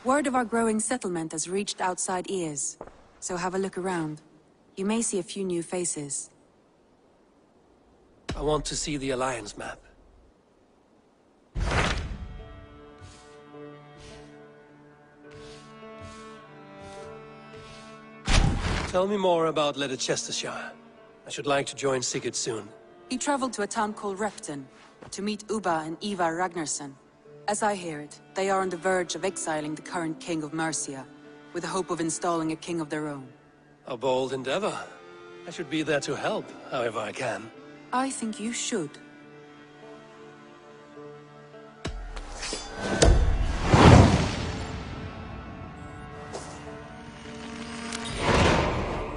Word of our growing settlement has reached outside ears, so have a look around. You may see a few new faces. I want to see the Alliance map. Tell me more about Leicestershire. I should like to join Sigurd soon. He traveled to a town called Repton to meet Ubba and Ivar Ragnarsson. As I hear it, they are on the verge of exiling the current king of Mercia, with the hope of installing a king of their own. A bold endeavor. I should be there to help, however I can. I think you should.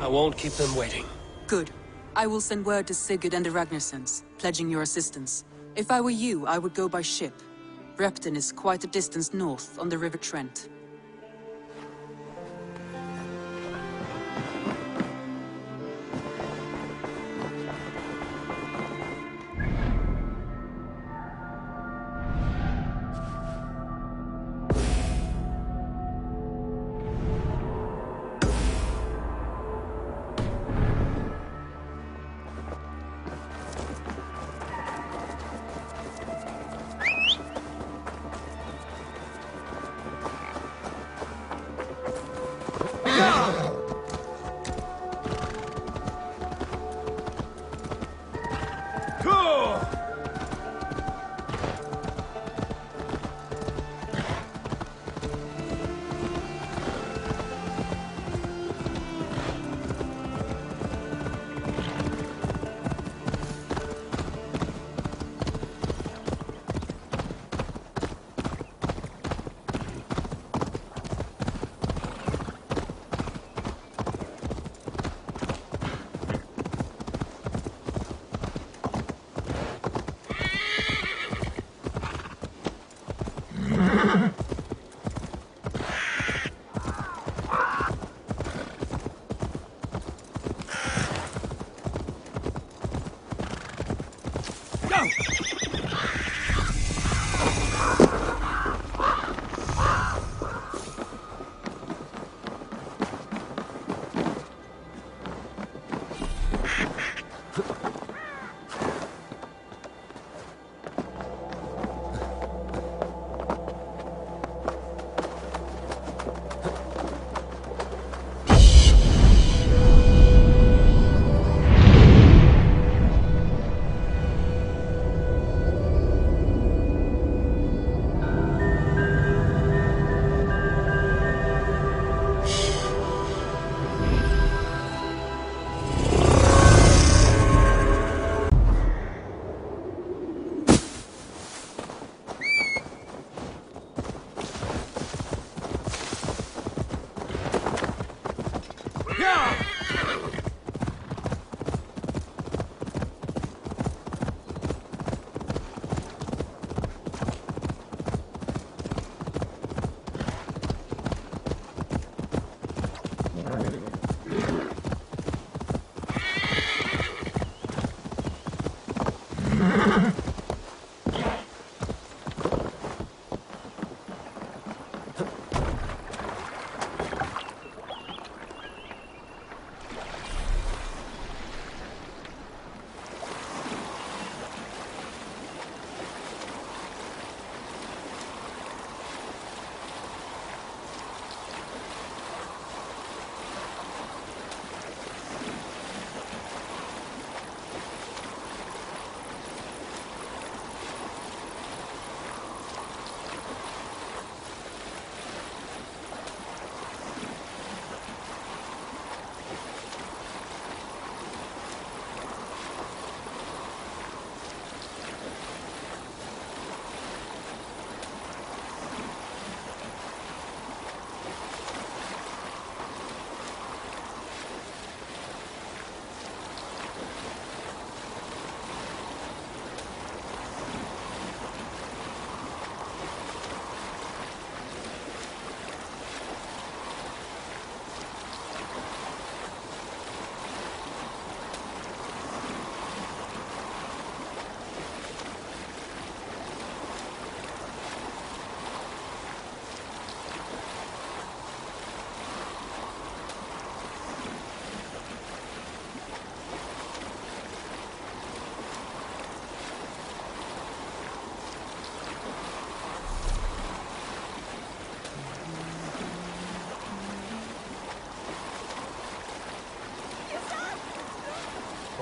I won't keep them waiting. Good. I will send word to Sigurd and the Ragnarssons, pledging your assistance. If I were you, I would go by ship. Repton is quite a distance north on the River Trent.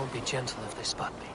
won't be gentle if they spot me.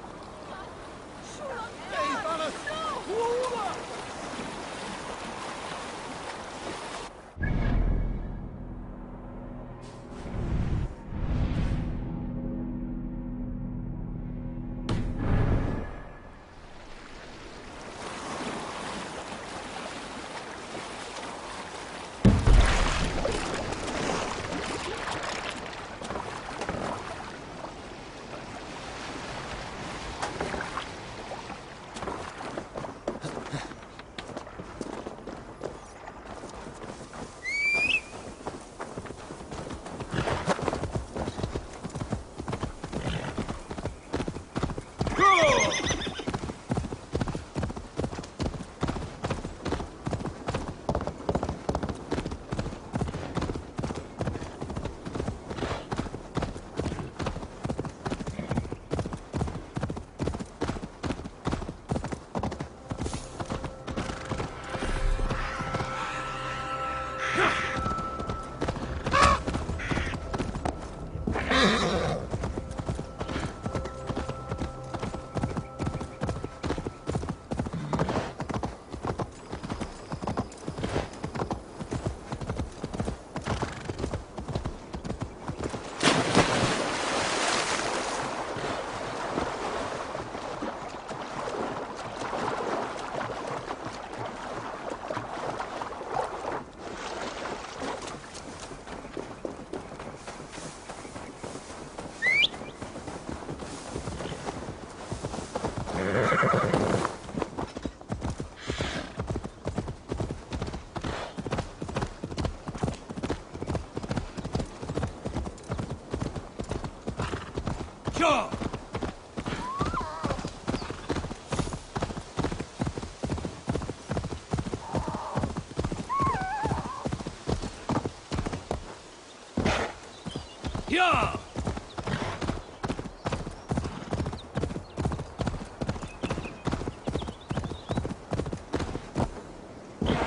Go! Yeah!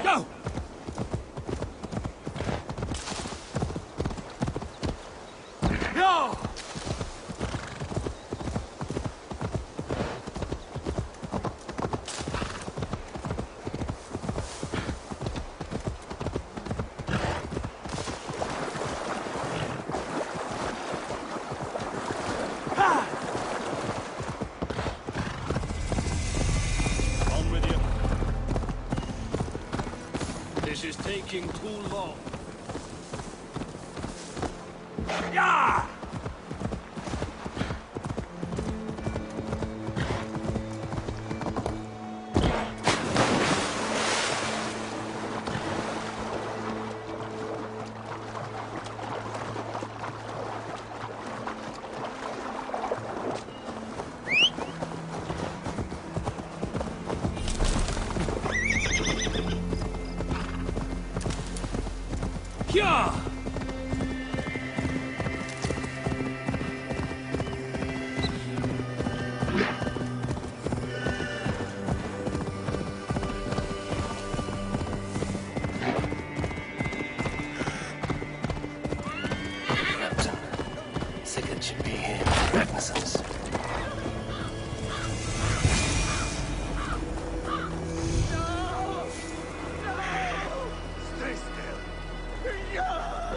Go! Go! On with you. This is taking too long. Yeah! Yeah! Captain, thicket should be here. Misunderstood. Stay still. Yeah!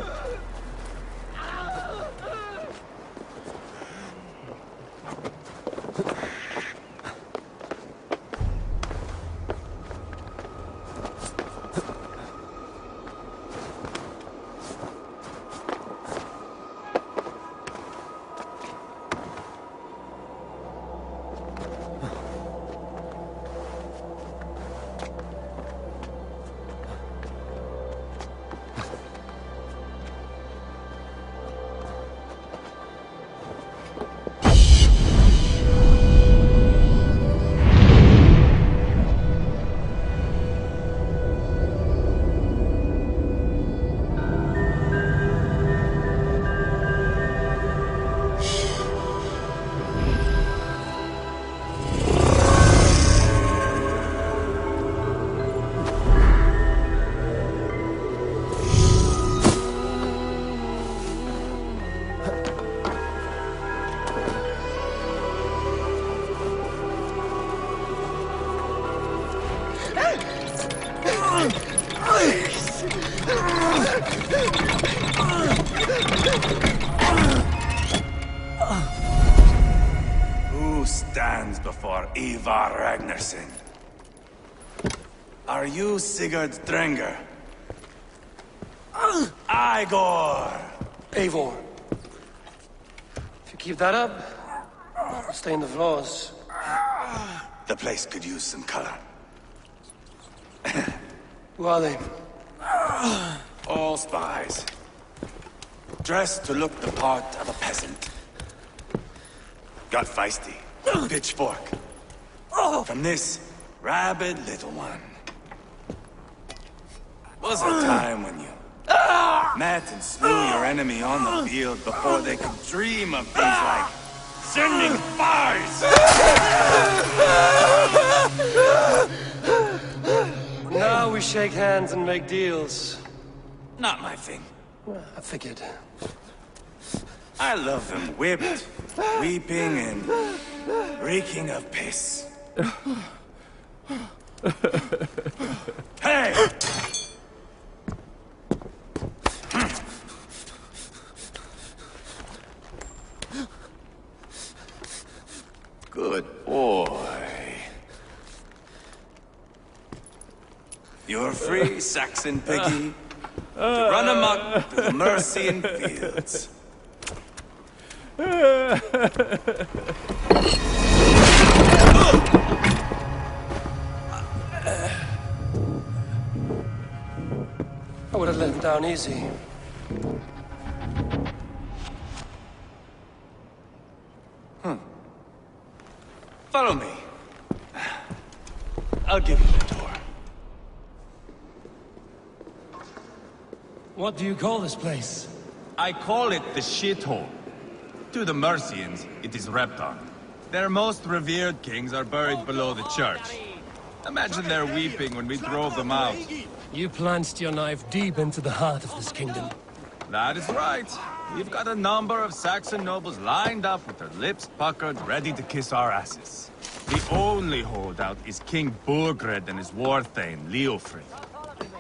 Ivar Ragnarsson. Are you Sigurd Drenger? Igor! Eivor. If you keep that up, I'll stain the floors. The place could use some color. Who are they? All spies. Dressed to look the part of a peasant. Got feisty. Pitchfork. From this rabid little one. Was a time when you met and slew your enemy on the field before they could dream of things like sending spies! Now we shake hands and make deals. Not my thing. I figured. I love them whipped, weeping, and reeking of piss. Hey! Good boy. You're free, Saxon piggy, to run amok through the Mercian fields. I would have let him down easy. Follow me. I'll give you the door. What do you call this place? I call it the shithole. To the Mercians, it is Repton. Their most revered kings are buried below the church. Imagine their weeping when we drove them out. You plunged your knife deep into the heart of this kingdom. That is right. We've got a number of Saxon nobles lined up with their lips puckered, ready to kiss our asses. The only holdout is King Burgred and his war thane, Leofrid.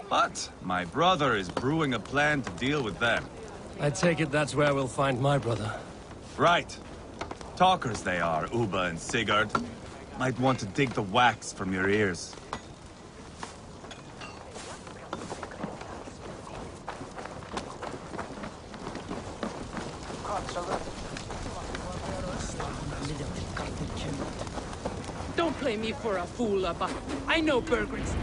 But my brother is brewing a plan to deal with them. I take it that's where we'll find my brother. Right. Talkers they are, Uba and Sigurd. Might want to dig the wax from your ears. Don't play me for a fool, Abba. I know Burgred's.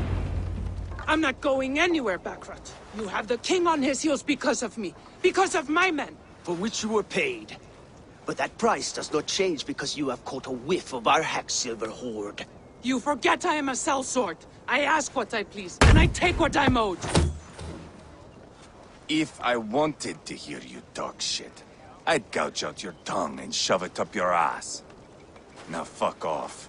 I'm not going anywhere, Backrot. You have the king on his heels because of me. Because of my men. For which you were paid. But that price does not change because you have caught a whiff of our Hacksilver hoard. You forget I am a sellsword. I ask what I please, and I take what I'm owed. If I wanted to hear you talk shit, I'd gouge out your tongue and shove it up your ass. Now fuck off.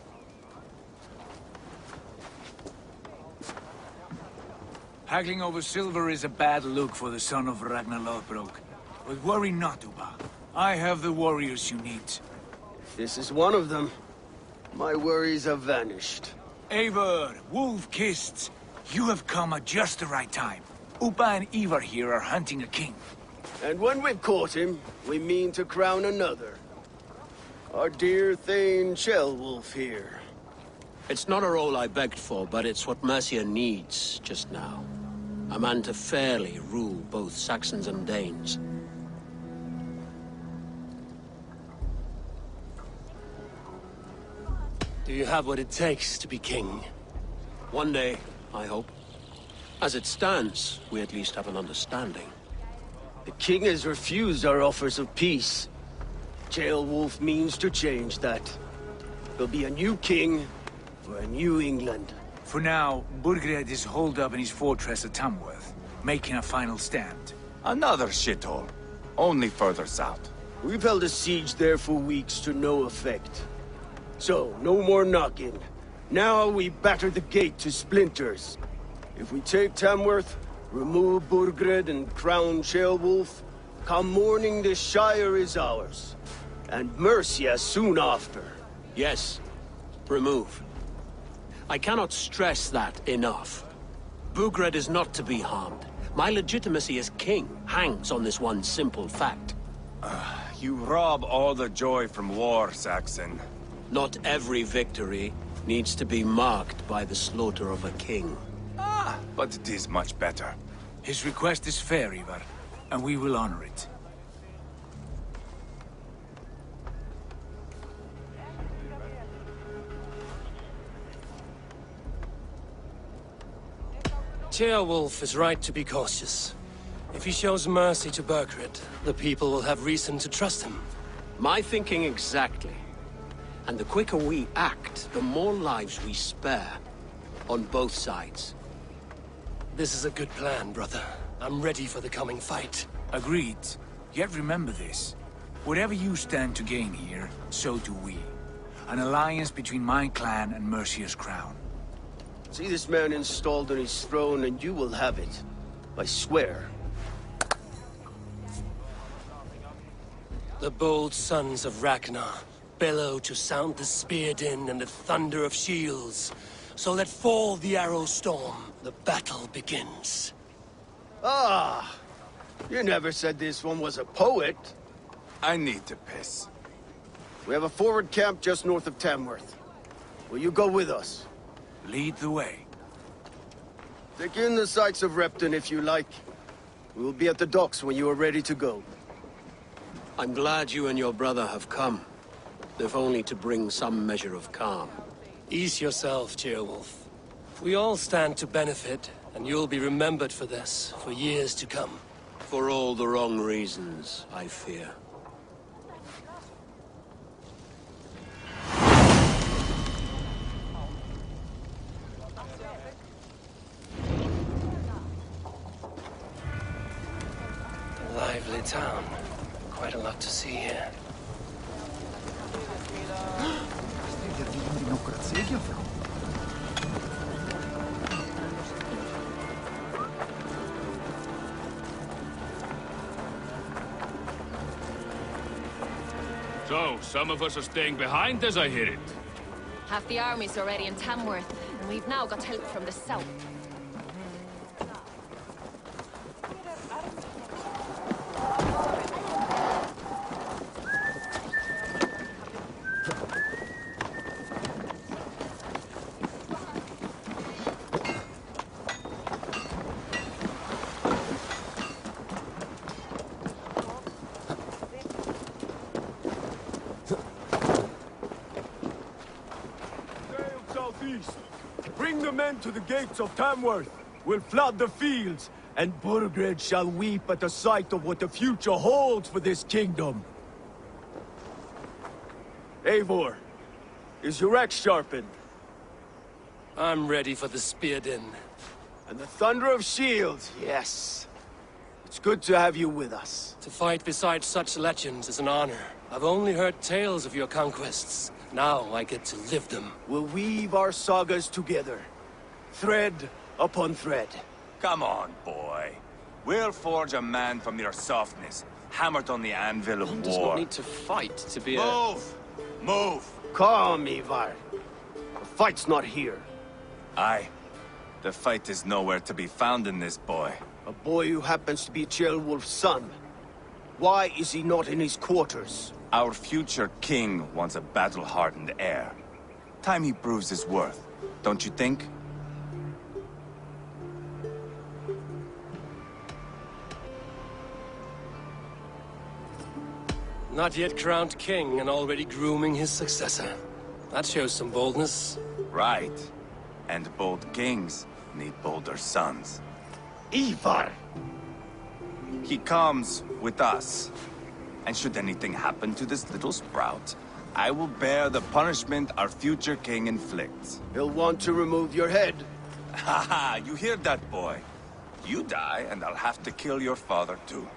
Haggling over silver is a bad look for the son of Ragnar Lothbrok. But worry not, Uba. I have the warriors you need. This is one of them. My worries have vanished. Eivor, Wolf-Kissed, you have come at just the right time. Uba and Ivar here are hunting a king. And when we've caught him, we mean to crown another. Our dear Thane Ceolwulf here. It's not a role I begged for, but it's what Mercia needs just now. A man to fairly rule both Saxons and Danes. Do you have what it takes to be king? One day, I hope. As it stands, we at least have an understanding. The king has refused our offers of peace. Ceolwulf means to change that. There'll be a new king for a new England. For now, Burgred is holed up in his fortress at Tamworth, making a final stand. Another shithole. Only further south. We've held a siege there for weeks to no effect. So, no more knocking. Now we batter the gate to splinters. If we take Tamworth, remove Burgred and crown Ceolwulf, come morning the Shire is ours. And Mercia soon after. Yes, remove. I cannot stress that enough. Burgred is not to be harmed. My legitimacy as king hangs on this one simple fact. You rob all the joy from war, Saxon. Not every victory needs to be marked by the slaughter of a king. Ah, but it is much better. His request is fair, Ivar, and we will honor it. Ceolwulf is right to be cautious. If he shows mercy to Burgred, the people will have reason to trust him. My thinking exactly. And the quicker we act, the more lives we spare. On both sides. This is a good plan, brother. I'm ready for the coming fight. Agreed. Yet remember this. Whatever you stand to gain here, so do we. An alliance between my clan and Mercia's crown. See this man installed on his throne and you will have it. I swear. The bold sons of Ragnar bellow to sound the spear din and the thunder of shields. So let fall the arrow storm. The battle begins. Ah! You never said this one was a poet. I need to piss. We have a forward camp just north of Tamworth. Will you go with us? Lead the way. Take in the sights of Repton if you like. We will be at the docks when you are ready to go. I'm glad you and your brother have come. If only to bring some measure of calm. Ease yourself, Ceolwulf. We all stand to benefit, and you'll be remembered for this, for years to come. For all the wrong reasons, I fear. A lively town. Quite a lot to see here. So, some of us are staying behind as I hear it. Half the army's already in Tamworth, and we've now got help from the south. Southeast. Bring the men to the gates of Tamworth. We'll flood the fields, and Burgred shall weep at the sight of what the future holds for this kingdom. Eivor, is your axe sharpened? I'm ready for the spear din. And the thunder of shields, yes. It's good to have you with us. To fight beside such legends is an honor. I've only heard tales of your conquests. Now I get to live them. We'll weave our sagas together. Thread upon thread. Come on, boy. We'll forge a man from your softness, hammered on the anvil of One war. does not need to fight to be Move! Move! Calm, Ivar. The fight's not here. Aye. The fight is nowhere to be found in this boy. A boy who happens to be Ceolwulf's son. Why is he not in his quarters? Our future king wants a battle-hardened heir. Time he proves his worth, don't you think? Not yet crowned king and already grooming his successor. That shows some boldness. Right. And bold kings need bolder sons. Ivar! He comes with us. And should anything happen to this little sprout, I will bear the punishment our future king inflicts. He'll want to remove your head. Haha, you hear that, boy? You die, and I'll have to kill your father, too.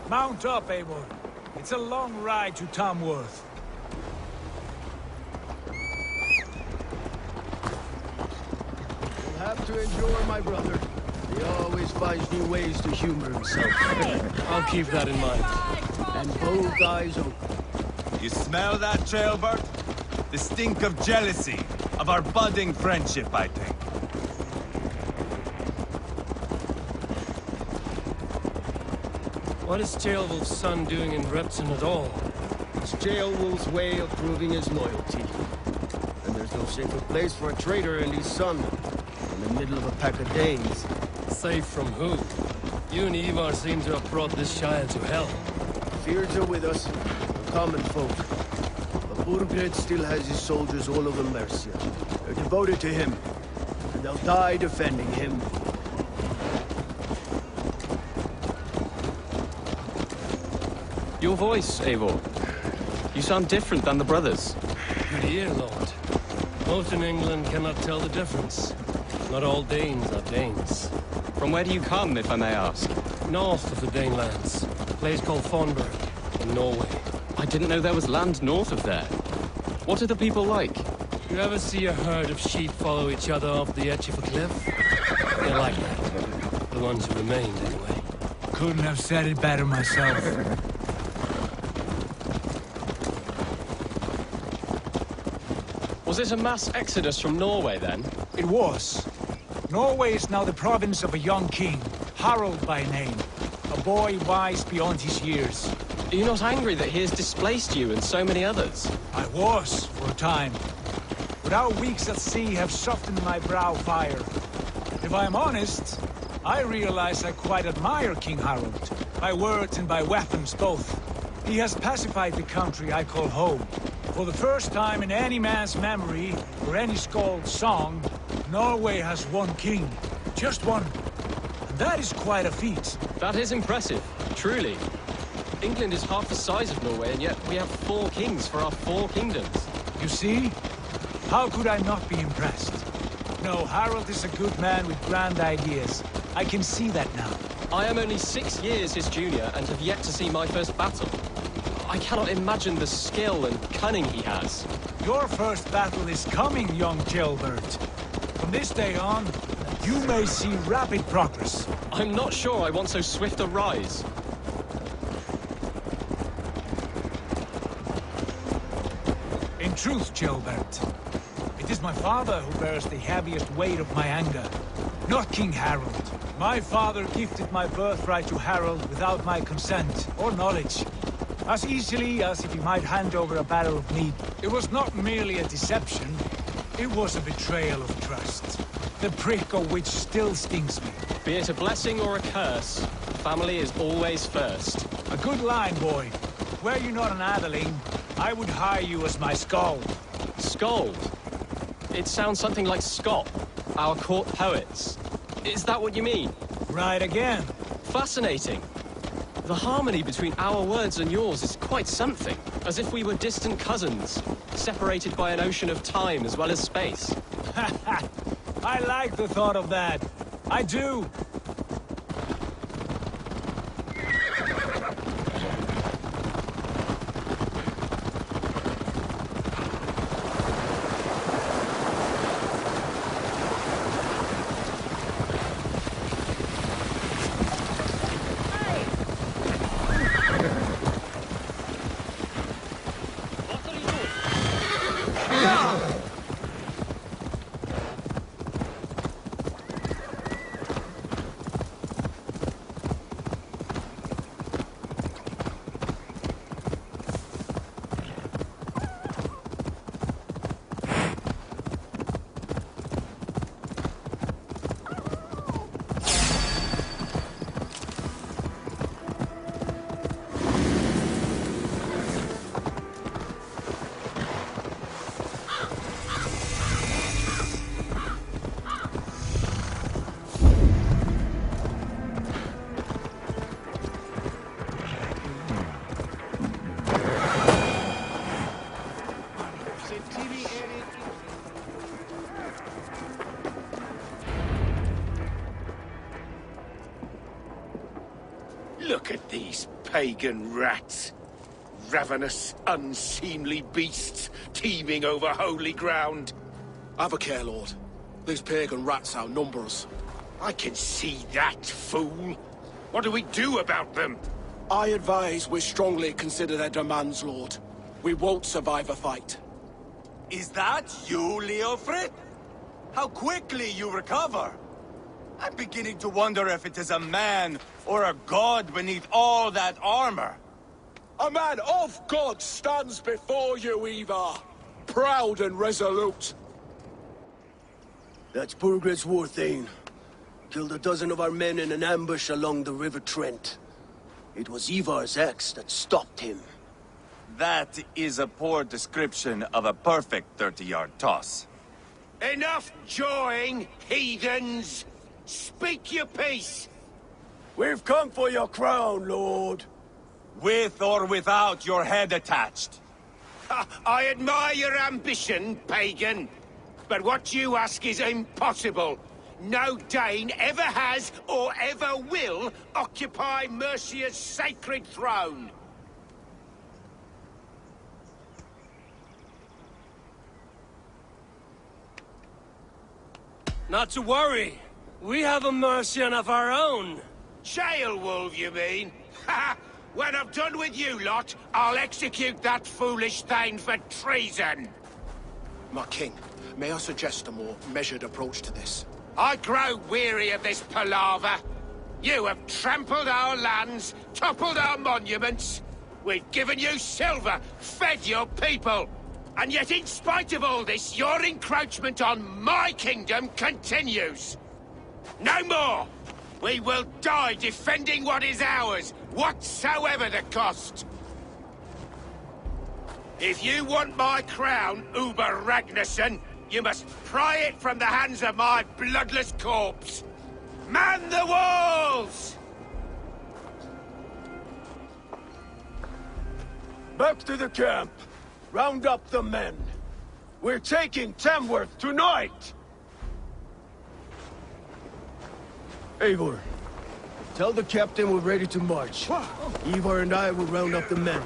Mount up, Eivor. It's a long ride to Tamworth. You'll have to endure, my brother. He always finds new ways to humor himself. I'll keep that in mind. And both eyes open. You smell that, Jailbird? The stink of jealousy, of our budding friendship, I think. What is Ceolwulf's son doing in Repton at all? It's Ceolwulf's way of proving his loyalty. And there's no safer place for a traitor and his son in the middle of a pack of Danes. Safe from who? You and Ivar seem to have brought this child to hell. Fears are with us, the common folk. But Burgred still has his soldiers all over Mercia. They're devoted to him, and they'll die defending him. Your voice, Eivor. You sound different than the brothers. Good ear, Lord. Most in England cannot tell the difference. Not all Danes are Danes. From where do you come, if I may ask? North of the Danelands. A place called Fonberg, in Norway. I didn't know there was land north of there. What are the people like? You ever see a herd of sheep follow each other off the edge of a cliff? They're like that. The ones who remained, anyway. Couldn't have said it better myself. Was it a mass exodus from Norway, then? It was. Norway is now the province of a young king, Harald by name. A boy wise beyond his years. Are you not angry that he has displaced you and so many others? I was, for a time. But our weeks at sea have softened my brow fire. If I am honest, I realize I quite admire King Harald. By words and by weapons, both. He has pacified the country I call home. For the first time in any man's memory, or any skald's song, Norway has one king. Just one. And that is quite a feat. That is impressive, truly. England is half the size of Norway, and yet we have 4 kings for our 4 kingdoms. You see? How could I not be impressed? No, Harald is a good man with grand ideas. I can see that now. I am only 6 years his junior and have yet to see my first battle. I cannot imagine the skill and cunning he has. Your first battle is coming, young Gilbert. From this day on, you may see rapid progress. I'm not sure I want so swift a rise. In truth, Gilbert, it is my father who bears the heaviest weight of my anger, not King Harald. My father gifted my birthright to Harald without my consent or knowledge. As easily as if he might hand over a barrel of mead. It was not merely a deception, it was a betrayal of trust. The prick of which still stings me. Be it a blessing or a curse, family is always first. A good line, boy. Were you not an adeling, I would hire you as my skald. Skald? It sounds something like Scott, our court poets. Is that what you mean? Right again. Fascinating. The harmony between our words and yours is quite something. As if we were distant cousins, separated by an ocean of time as well as space. I like the thought of that. I do. Look at these pagan rats. Ravenous, unseemly beasts teeming over holy ground. Have a care, Lord. These pagan rats outnumber us. I can see that, fool. What do we do about them? I advise we strongly consider their demands, Lord. We won't survive a fight. Is that you, Leofrid? How quickly you recover! I'm beginning to wonder if it is a man or a god beneath all that armor. A man of God stands before you, Ivar. Proud and resolute. That's Burgred's Warthane. Killed a dozen of our men in an ambush along the River Trent. It was Ivar's axe that stopped him. That is a poor description of a perfect 30-yard toss. Enough jawing, heathens! Speak your piece! We've come for your crown, Lord. With or without your head attached. I admire your ambition, pagan. But what you ask is impossible. No Dane ever has or ever will occupy Mercia's sacred throne. Not to worry. We have a Mercian of our own. Jail wolf, you mean? Ha! When I'm done with you lot, I'll execute that foolish thing for treason. My king, may I suggest a more measured approach to this? I grow weary of this palaver. You have trampled our lands, toppled our monuments. We've given you silver, fed your people. And yet, in spite of all this, your encroachment on my kingdom continues. No more! We will die defending what is ours, whatsoever the cost. If you want my crown, Uber Ragnarsson, you must pry it from the hands of my bloodless corpse. Man the walls! Back to the camp. Round up the men. We're taking Tamworth tonight! Eivor, tell the captain we're ready to march. Ivar and I will round up the men.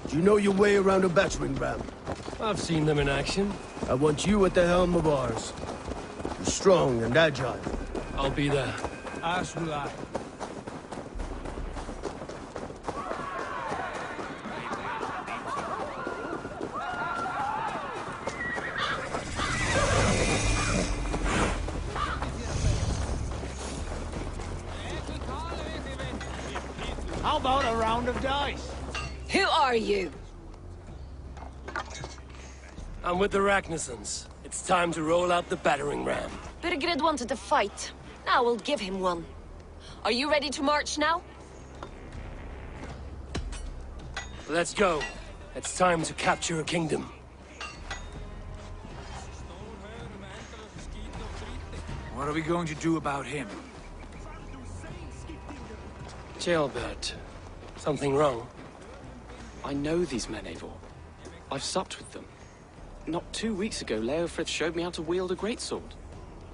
Do you know your way around a battering ram? I've seen them in action. I want you at the helm of ours. You're strong and agile. I'll be there. As will I. How about a round of dice? Who are you? I'm with the Ragnarssons. It's time to roll out the battering ram. Burgred wanted to fight. Now we'll give him one. Are you ready to march now? Let's go. It's time to capture a kingdom. What are we going to do about him? Jailbert. Something wrong? I know these men, Eivor. I've supped with them. Not 2 weeks ago, Leofrith showed me how to wield a greatsword.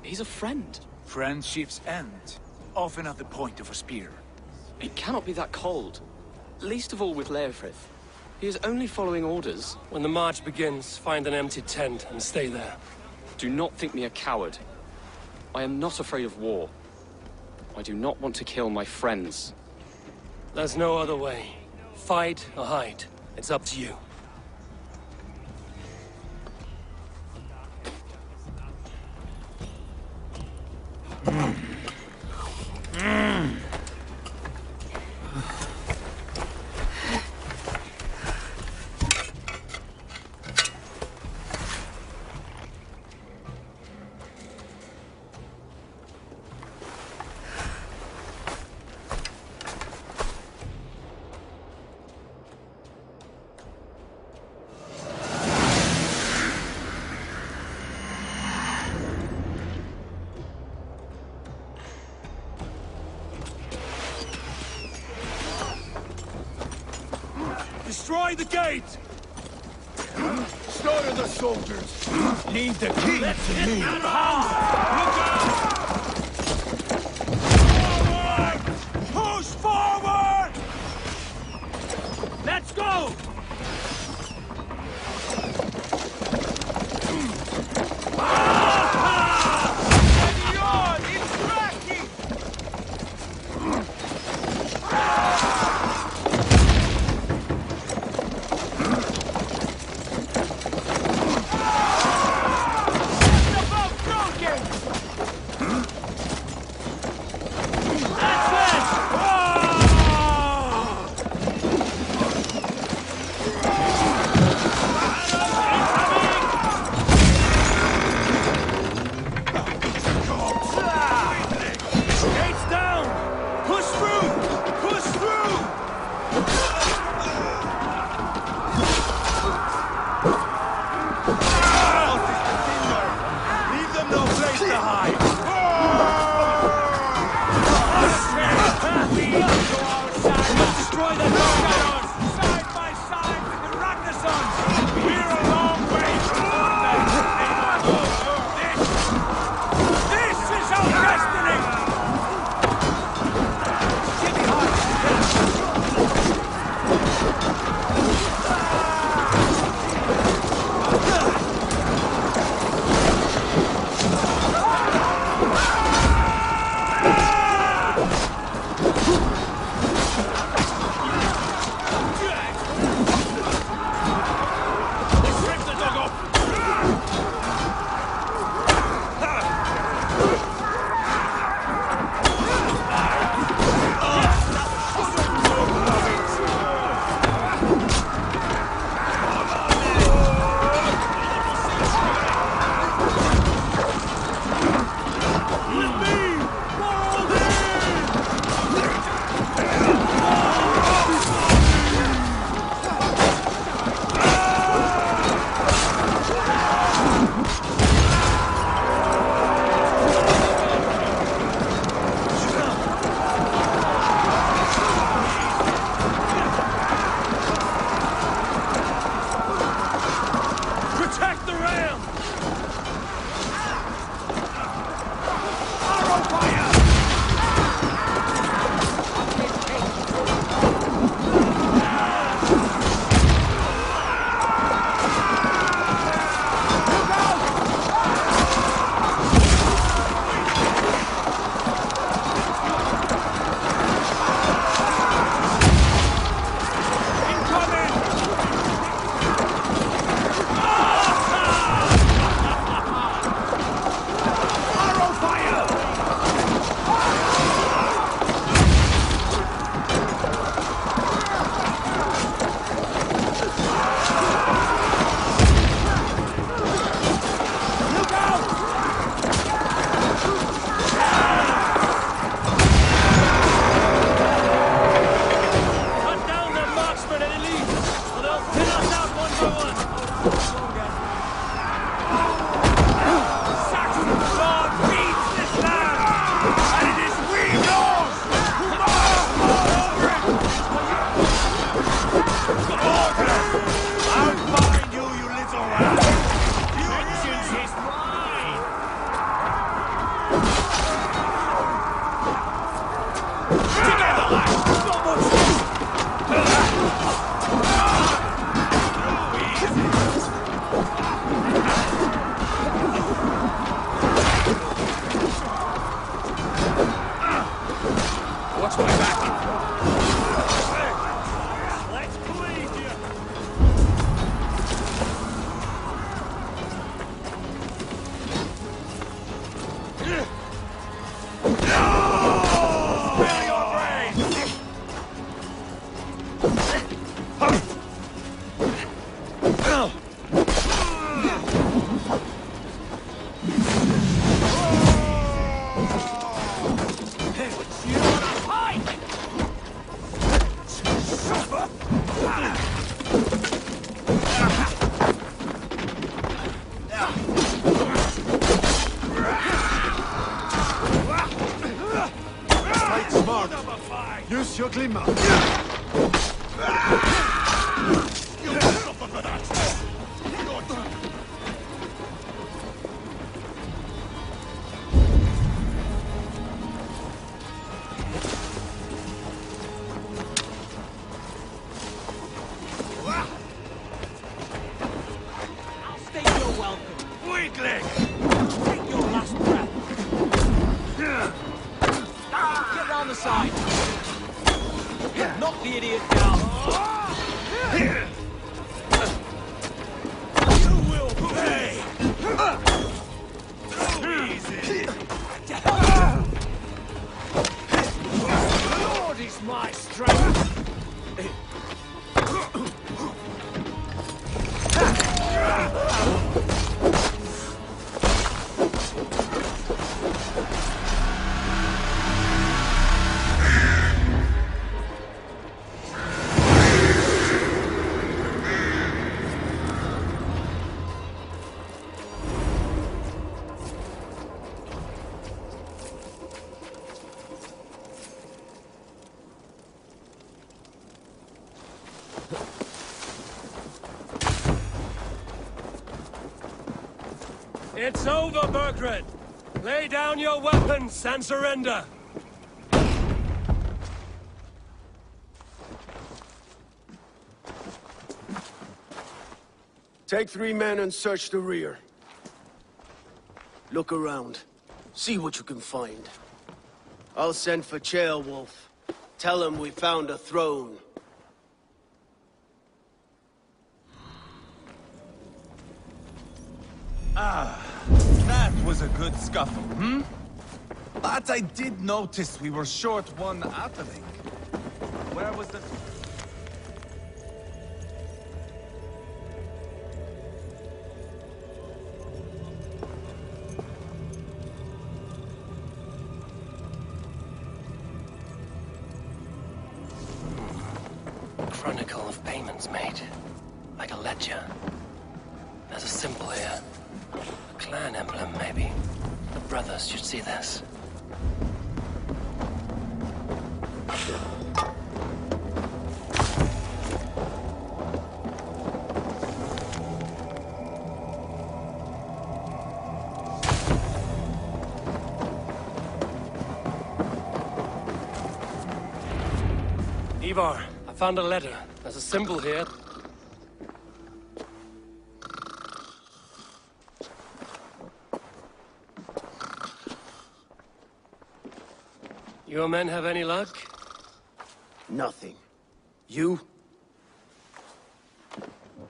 He's a friend. Friendships end, often at the point of a spear. It cannot be that cold. Least of all with Leofrith. He is only following orders. When the march begins, find an empty tent and stay there. Do not think me a coward. I am not afraid of war. I do not want to kill my friends. There's no other way. Fight or hide. It's up to you. Destroy the gate! Slaughter the soldiers! Leave the king to me! Look out! Forward! Push forward! Let's go! place to hide. Destroy the shadows! Side by side with the Ragnarsons! We're a long way from them! This is our destiny! Use your glimmer. I'll state your welcome. Weakling! Take your last breath. Get round the side. Not It's over, Burgred! Lay down your weapons and surrender! Take 3 men and search the rear. Look around. See what you can find. I'll send for Ceolwulf. Tell him we found a throne. Ah, that was a good scuffle, hmm? But I did notice we were short one atheling. Where was the... Chronicle of payments made. Like a ledger. There's a symbol here. A clan emblem, maybe. The brothers should see this. Ivar, I found a letter. There's a symbol here. Your men have any luck? Nothing. You?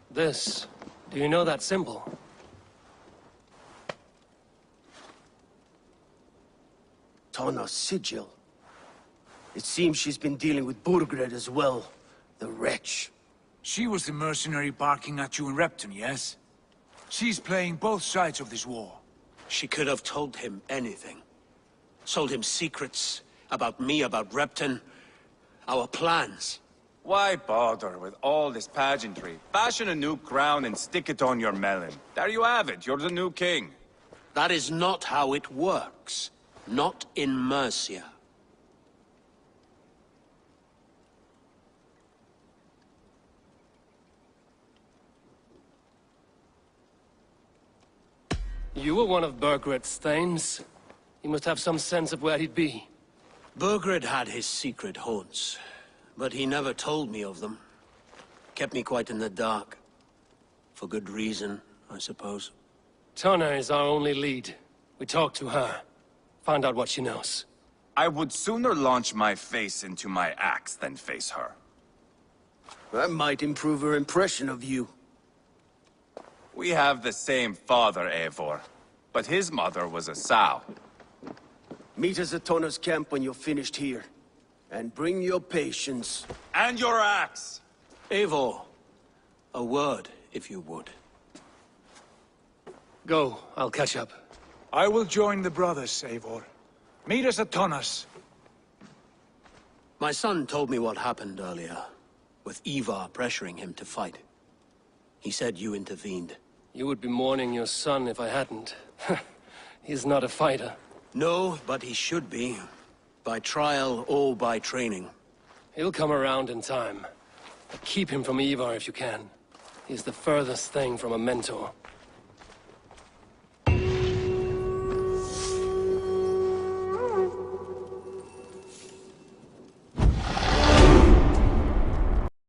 This. Do you know that symbol? Tana's sigil. It seems she's been dealing with Burgred as well. The wretch. She was the mercenary barking at you in Repton, yes? She's playing both sides of this war. She could have told him anything. Sold him secrets about me, about Repton, our plans. Why bother with all this pageantry? Fashion a new crown and stick it on your melon. There you have it, you're the new king. That is not how it works. Not in Mercia. You were one of Burgred's thanes. He must have some sense of where he'd be. Burgred had his secret haunts, but he never told me of them. Kept me quite in the dark. For good reason, I suppose. Tana is our only lead. We talk to her. Find out what she knows. I would sooner launch my face into my axe than face her. That might improve her impression of you. We have the same father, Eivor, but his mother was a sow. Meet us at Tana's camp when you're finished here. And bring your patience. And your axe! Eivor, a word, if you would. Go, I'll catch up. I will join the brothers, Eivor. Meet us at Tana's. My son told me what happened earlier, with Ivar pressuring him to fight. He said you intervened. You would be mourning your son if I hadn't. He's not a fighter. No, but he should be. By trial or by training. He'll come around in time. But keep him from Ivar if you can. He's the furthest thing from a mentor.